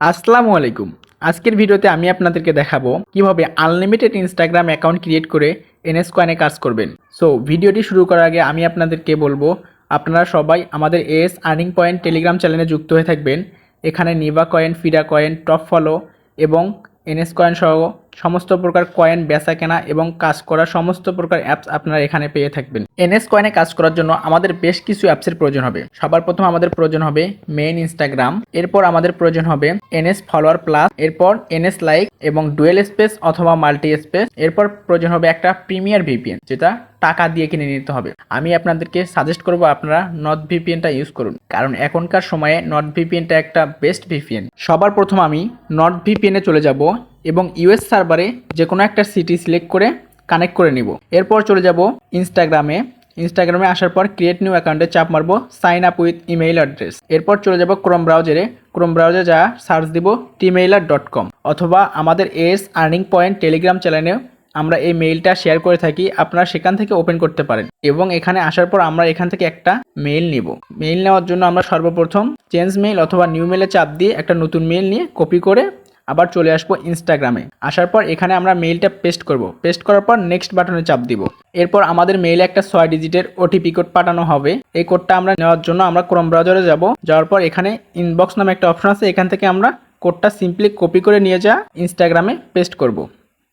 আসসালামু আলাইকুম। আজকের ভিডিওতে আমি আপনাদেরকে দেখাবো কিভাবে আনলিমিটেড ইনস্টাগ্রাম অ্যাকাউন্ট ক্রিয়েট করে এনএস কয়েনে কাজ করবেন। সো ভিডিওটি শুরু করার আগে আমি আপনাদেরকে বলবো আপনারা সবাই আমাদের এস আর্নিং পয়েন্ট টেলিগ্রাম চ্যানেলে যুক্ত হয়ে থাকবেন। এখানে Nibha coin, ফিডা coin, top follow এবং এনএস কয়েন সহ সমস্ত প্রকার কয়েন বেচা কেনা এবং কাজ করা সমস্ত প্রকার অ্যাপস আপনারা এখানে পেয়ে থাকবেন। এনএস কয়েনে কাজ করার জন্য আমাদের বেশ কিছু অ্যাপসের প্রয়োজন হবে। সবার প্রথম আমাদের প্রয়োজন হবে মেইন ইনস্টাগ্রাম, এরপর আমাদের প্রয়োজন হবে এনএস ফলোয়ার প্লাস, এরপর এনএস লাইক এবং ডুয়েল স্পেস অথবা মাল্টি স্পেস, এরপর প্রয়োজন হবে একটা প্রিমিয়ার ভিপিএন যেটা টাকা দিয়ে কিনে নিতে হবে। আমি আপনাদেরকে সাজেস্ট করব আপনারা নর্থ ভিপিএনটা ইউজ করুন, কারণ এখনকার সময়ে নর্থ ভিপিএনটা একটা বেস্ট ভিপিএন। সবার প্রথম আমি নর্থ ভিপিএনে চলে যাব এবং ইউএস সার্ভারে যে কোনো একটা সিটি সিলেক্ট করে কানেক্ট করে নিব। এরপর চলে যাব ইনস্টাগ্রামে আসার পর ক্রিয়েট নিউ অ্যাকাউন্টে চাপ মারবো sign up with email address. এরপর চলে যাব ক্রোম ব্রাউজারে যা সার্চ দিব tmailer.com, অথবা আমাদের এস আর্নিং পয়েন্ট টেলিগ্রাম চ্যানেলে আমরা এই মেইলটা শেয়ার করে থাকি, আপনারা সেখান থেকে ওপেন করতে পারেন। এবং এখানে আসার পর আমরা এখান থেকে একটা মেইল নিব। মেইল নেওয়ার জন্য আমরা সর্বপ্রথম চেঞ্জ মেইল অথবা নিউ মেইলে চাপ দিয়ে একটা নতুন মেইল নিয়ে কপি করে আবার চলে আসবো ইনস্টাগ্রামে। আসার পর এখানে আমরা মেইলটা পেস্ট করব। পেস্ট করার পর নেক্সট বাটনে চাপ দিব। এরপর আমাদের মেইলে একটা 6 ডিজিটের ওটিপি কোড পাঠানো হবে। এই কোডটা আমরা নেওয়ার জন্য আমরা ক্রোম ব্রাউজারে যাব। যাওয়ার পর এখানে ইনবক্স নামে একটা অপশন আছে, এখান থেকে আমরা কোডটা সিম্পলি কপি করে নিয়ে যা ইনস্টাগ্রামে পেস্ট করব।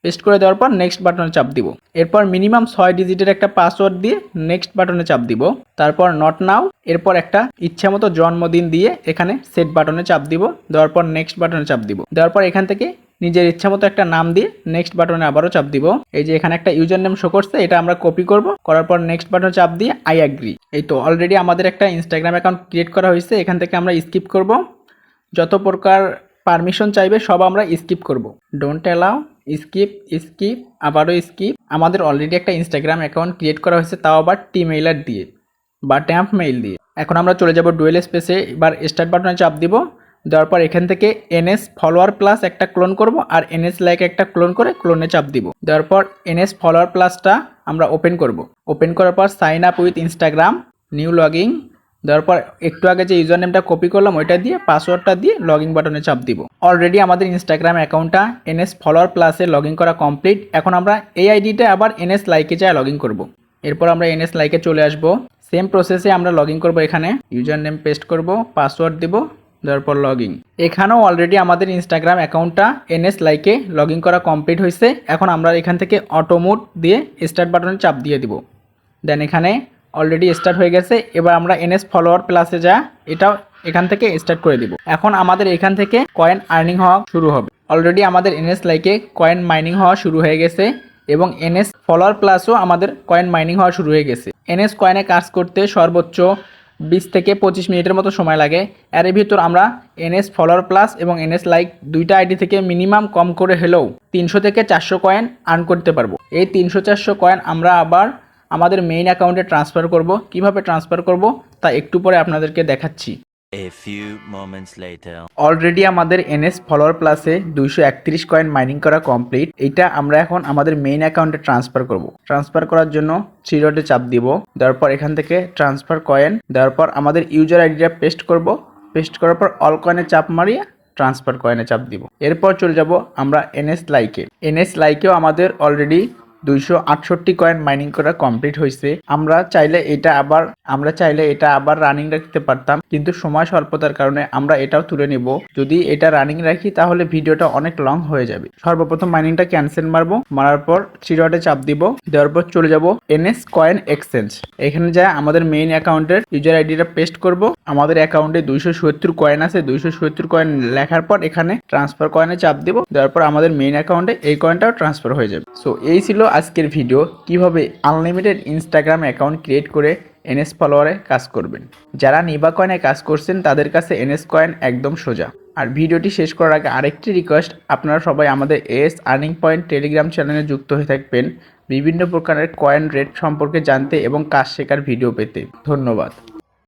পেস্ট করে দেওয়ার পর নেক্সট বাটনে চাপ দিব। এরপর মিনিমাম 6 ডিজিটের একটা পাসওয়ার্ড দিয়ে নেক্সট বাটনে চাপ দিব। তারপর নট নাও, এরপর একটা ইচ্ছামতো জন্মদিন দিয়ে এখানে সেট বাটনে চাপ দিব। দেওয়ার পর নেক্সট বাটনে চাপ দিব। দেওয়ার পর এখান থেকে নিজের ইচ্ছামতো একটা নাম দিয়ে নেক্সট বাটনে আবারও চাপ দিব। এই যে এখানে একটা ইউজার নেম শো করছে, এটা আমরা কপি করব। করার পর নেক্সট বাটনে চাপ দিয়ে আই অ্যাগ্রি। এই তো অলরেডি আমাদের একটা ইনস্টাগ্রাম অ্যাকাউন্ট ক্রিয়েট করা হয়েছে। এখান থেকে আমরা স্কিপ করব। যত প্রকার পারমিশন চাইবে সব আমরা স্কিপ করব। ডোন্ট অ্যালাউ, স্কিপ, আবারও স্কিপ। আমাদের অলরেডি একটা ইনস্টাগ্রাম অ্যাকাউন্ট ক্রিয়েট করা হয়েছে, তাও আবার টিমেইলার দিয়ে বা ট্যাম্প মেইল দিয়ে। এখন আমরা চলে যাব ডুয়েল স্পেসে। এবার স্টার্ট বাটনে চাপ দিব। দেওয়ার পর এখান থেকে এনএস ফলোয়ার প্লাস একটা ক্লোন করব আর এনএস লাইক একটা ক্লোন করে ক্লোনে চাপ দিব। দেওয়ার পর এনএস ফলোয়ার প্লাসটা আমরা ওপেন করব। ওপেন করার পর sign up with Instagram, new login. দেওয়ার পর একটু আগে যে ইউজার নেমটা কপি করলাম ওইটা দিয়ে পাসওয়ার্ডটা দিয়ে লগইন বাটনে চাপ দিব। অলরেডি আমাদের ইনস্টাগ্রাম অ্যাকাউন্টটা এনএস ফলোয়ার প্লাসে লগইন করা কমপ্লিট। এখন আমরা এই আইডিটা আবার এনএস লাইকে যায় লগইন করব। এরপর আমরা এনএস লাইকে চলে আসব। সেম প্রসেসে আমরা লগইন করব। এখানে ইউজার নেম পেস্ট করব, পাসওয়ার্ড দিব, দেওয়ার পর লগইন। এখানেও অলরেডি আমাদের ইনস্টাগ্রাম অ্যাকাউন্টটা এনএস লাইকে লগইন করা কমপ্লিট হয়েছে। এখন আমরা এখান থেকে অটো মোড দিয়ে স্টার্ট বাটনে চাপ দিয়ে দিব। দেন এখানে অলরেডি স্টার্ট হয়ে গেছে। এবার আমরা এনএস ফলোয়ার প্লাসে যা এটাও এখান থেকে স্টার্ট করে দিব। এখন আমাদের এখান থেকে কয়েন আর্নিং হওয়া শুরু হবে। অলরেডি আমাদের এনএস লাইকে কয়েন মাইনিং হওয়া শুরু হয়ে গেছে এবং এনএস ফলোয়ার প্লাসও আমাদের কয়েন মাইনিং হওয়া শুরু হয়ে গেছে। এনএস কয়েনে কাজ করতে সর্বোচ্চ 20 থেকে 25 মিনিটের মতো সময় লাগে। এর ভিতর আমরা এনএস ফলোয়ার প্লাস এবং এনএস লাইক দুইটা আইডি থেকে মিনিমাম কম করে হলেও 300 থেকে 400 কয়েন আর্ন করতে পারবো। এই 300-400 কয়েন আমরা আবার আমাদের মেইন অ্যাকাউন্টে ট্রান্সফার করব। কিভাবে ট্রান্সফার করব তা একটু পরে আপনাদেরকে দেখাচ্ছি। A few moments later. Already আমাদের এনএস ফলোয়ার প্লাসে 231 কয়েন মাইনিং করা কমপ্লিট। এটা আমরা এখন আমাদের মেইন অ্যাকাউন্টে ট্রান্সফার করব। ট্রান্সফার করার জন্য 3 ডটে চাপ দিব। দেওয়ার পর এখান থেকে ট্রান্সফার কয়েন দেওয়ার পর আমাদের ইউজার আইডিটা পেস্ট করব। পেস্ট করার পর অল কয়েনে চাপ মারিয়ে ট্রান্সফার কয়েনে চাপ দিব। এরপর চলে যাব আমরা এনএস লাইকেও আমাদের অলরেডি 268 কয়েন মাইনিং করা কমপ্লিট হয়েছে। আমরা চাইলে এটা আবার রানিং রাখতে পারতাম, কিন্তু সময় স্বল্পতার কারণে আমরা এটাও তুলে নিব। যদি এটা রানিং রাখি তাহলে ভিডিওটা অনেক লং হয়ে যাবে। সর্বপ্রথম মাইনিংটা ক্যান্সেল মারবো। মারার পর 3 ডটে চাপ দিব। দেওয়ার পর চলে যাব এনএস কয়েন এক্সচেঞ্জ। এখানে যা আমাদের মেইন অ্যাকাউন্টের ইউজার আইডিটা পেস্ট করব। আমাদের অ্যাকাউন্টে 277 কয়েন আছে। 277 কয়েন লেখার পর এখানে ট্রান্সফার কয়েনে চাপ দিব। দেওয়ার পর আমাদের মেইন অ্যাকাউন্টে এই কয়েনটাও ট্রান্সফার হয়ে যাবে। সো এই ছিল আজকের ভিডিও, কিভাবে আনলিমিটেড ইনস্টাগ্রাম অ্যাকাউন্ট ক্রিয়েট করে এনএস ফলোয়ারে কাজ করবেন। যারা নিভা কয়েনে কাজ করছেন তাদের কাছে এনএস কয়েন একদম সোজা। আর ভিডিওটি শেষ করার আগে আরেকটি রিকোয়েস্ট, আপনারা সবাই আমাদের এস আর্নিং পয়েন্ট টেলিগ্রাম চ্যানেলে যুক্ত হয়ে থাকবেন বিভিন্ন প্রকারের কয়েন রেট সম্পর্কে জানতে এবং কাজ শেখার ভিডিও পেতে। ধন্যবাদ।